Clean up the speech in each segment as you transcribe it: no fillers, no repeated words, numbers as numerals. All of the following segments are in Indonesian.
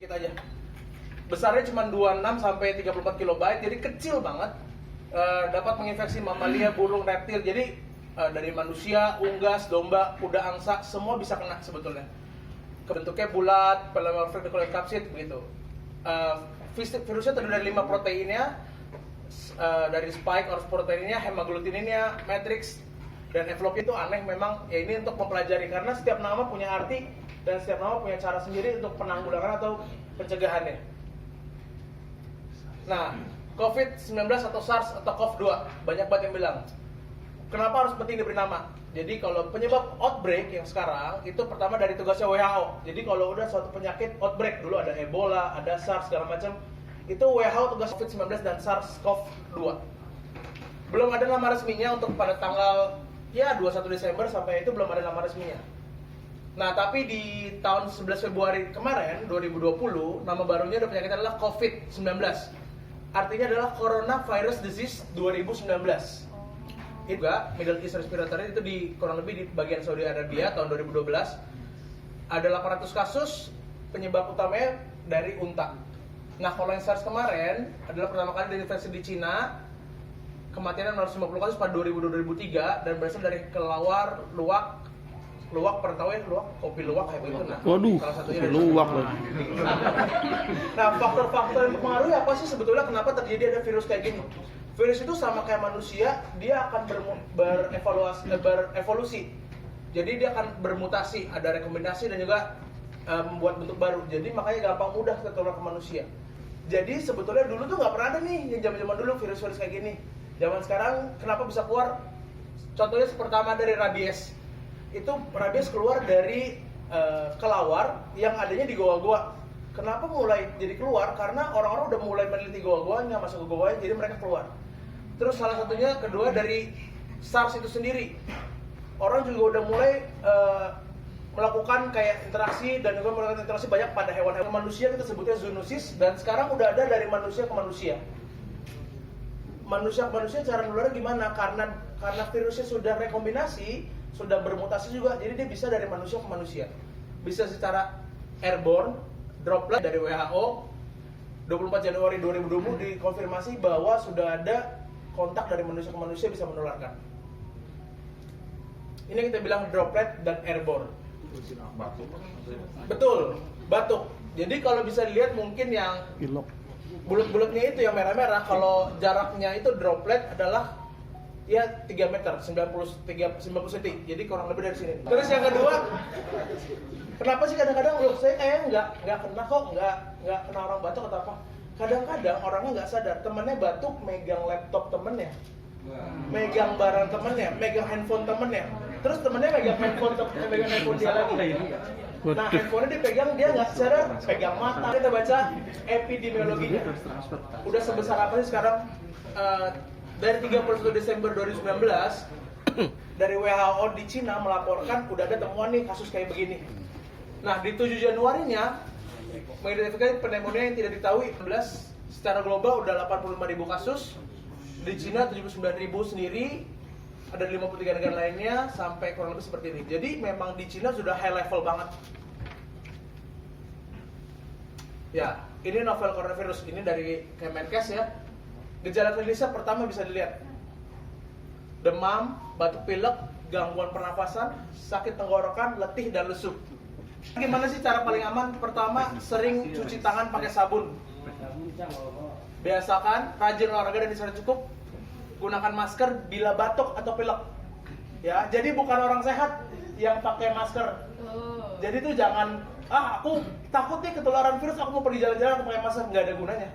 Kita aja. Besarnya cuma 26 sampai 34 kilobyte, jadi kecil banget. Dapat menginfeksi mamalia, burung, reptil. Jadi dari manusia, unggas, domba, kuda angsa, semua bisa kena sebetulnya. Bentuknya bulat, polymorphic capsid begitu. Virusnya terdiri dari 5 proteinnya, dari spike or proteinnya, hemagglutininnya, matrix, dan envelope itu aneh memang. Ya ini untuk mempelajari karena setiap nama punya arti dan setiap nama punya cara sendiri untuk penanggulangan atau pencegahannya. Nah, COVID-19 atau SARS atau CoV-2, banyak banget yang bilang kenapa harus penting diberi nama. Jadi kalau penyebab outbreak yang sekarang itu pertama dari tugasnya WHO. Jadi kalau udah suatu penyakit outbreak, dulu ada Ebola, ada SARS segala macam, itu WHO tugas COVID-19 dan SARS-CoV-2. Belum ada nama resminya untuk pada tanggal 21 Desember sampai itu belum ada nama resminya. Nah, tapi di tahun 11 Februari kemarin 2020 nama barunya ada penyakit adalah COVID-19. Artinya adalah Coronavirus Disease 2019. Itu juga Middle East Respiratory itu kurang lebih di bagian Saudi Arabia tahun 2012. Ada 800 kasus, penyebab utamanya dari unta. Nah, kalau yang SARS kemarin adalah pertama kali diinfeksi di Cina, kematian 650 kasus pada 2000-2003 dan berasal dari kelawar, luwak pernah tahu ya, kopi luwak kayak begitu. Nah, waduh, salah satunya kopi luwak loh. Nah, faktor-faktor yang mempengaruhi apa sih sebetulnya kenapa terjadi ada virus kayak gini? Virus itu sama kayak manusia, dia akan berevolusi. Jadi dia akan bermutasi, ada rekombinasi dan juga membuat bentuk baru. Jadi makanya gampang mudah tertular ke manusia. Jadi sebetulnya dulu tuh nggak pernah ada nih yang zaman-zaman dulu virus-virus kayak gini. Zaman sekarang kenapa bisa keluar? Contohnya pertama dari rabies. Itu rabies keluar dari kelawar yang adanya di goa-goa. Kenapa mulai jadi keluar? Karena orang-orang udah mulai meneliti goa-goanya, masuk ke goanya, jadi mereka keluar. Terus salah satunya kedua dari SARS itu sendiri. Orang juga udah mulai melakukan kayak interaksi dan juga melakukan interaksi banyak pada hewan-hewan. Manusia kita sebutnya zoonosis dan sekarang udah ada dari manusia ke manusia. Manusia ke manusia cara menularnya gimana? Karena virusnya sudah rekombinasi, sudah bermutasi juga, jadi dia bisa dari manusia ke manusia. Bisa secara airborne, droplet dari WHO. 24 Januari 2020 dikonfirmasi bahwa sudah ada kontak dari manusia ke manusia bisa menularkan. Ini kita bilang droplet dan airborne. Betul, batuk. Jadi kalau bisa dilihat mungkin yang bulat-bulatnya itu yang merah-merah, kalau jaraknya itu droplet adalah ya 3 meter, 90 cm. Jadi kurang lebih dari sini. Terus yang kedua, kenapa sih kadang-kadang saya kayak nggak kena kok, nggak kena orang batuk atau apa? Kadang-kadang orangnya nggak sadar, temennya batuk megang laptop temennya, megang barang temennya, megang handphone temennya, terus temennya megang handphone dia lagi. Nah, handphonenya dipegang, dia nggak sadar, pegang mata. Kita baca epidemiologinya. Udah sebesar apa sih sekarang? Dari 31 Desember 2019, dari WHO di Cina melaporkan udah ada temuan nih kasus kayak begini. Nah, di 7 Januarinya mengidentifikasi pneumonia yang tidak diketahui 11 secara global udah 85.000 kasus. Di Cina 79.000 sendiri, ada 53 negara lainnya sampai kurang lebih seperti ini. Jadi memang di Cina sudah high level banget. Ya, ini novel coronavirus, ini dari Kemenkes ya. Gejala klinisnya pertama bisa dilihat demam, batuk pilek, gangguan pernafasan, sakit tenggorokan, letih dan lesu. Gimana sih cara paling aman? Pertama, sering cuci tangan pakai sabun. Biasakan rajin olahraga dan istirahat cukup. Gunakan masker bila batuk atau pilek. Ya, jadi bukan orang sehat yang pakai masker. Jadi tuh jangan, aku takut nih ketularan virus, aku mau pergi jalan-jalan aku pakai masker, nggak ada gunanya.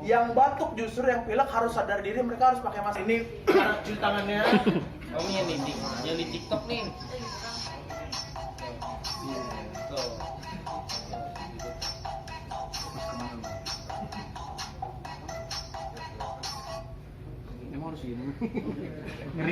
Yang batuk justru yang pilek harus sadar diri, mereka harus pakai masker. Ini cara cuci tangannya. Kamu yang di TikTok nih. Emang harus gini. Ngerinya.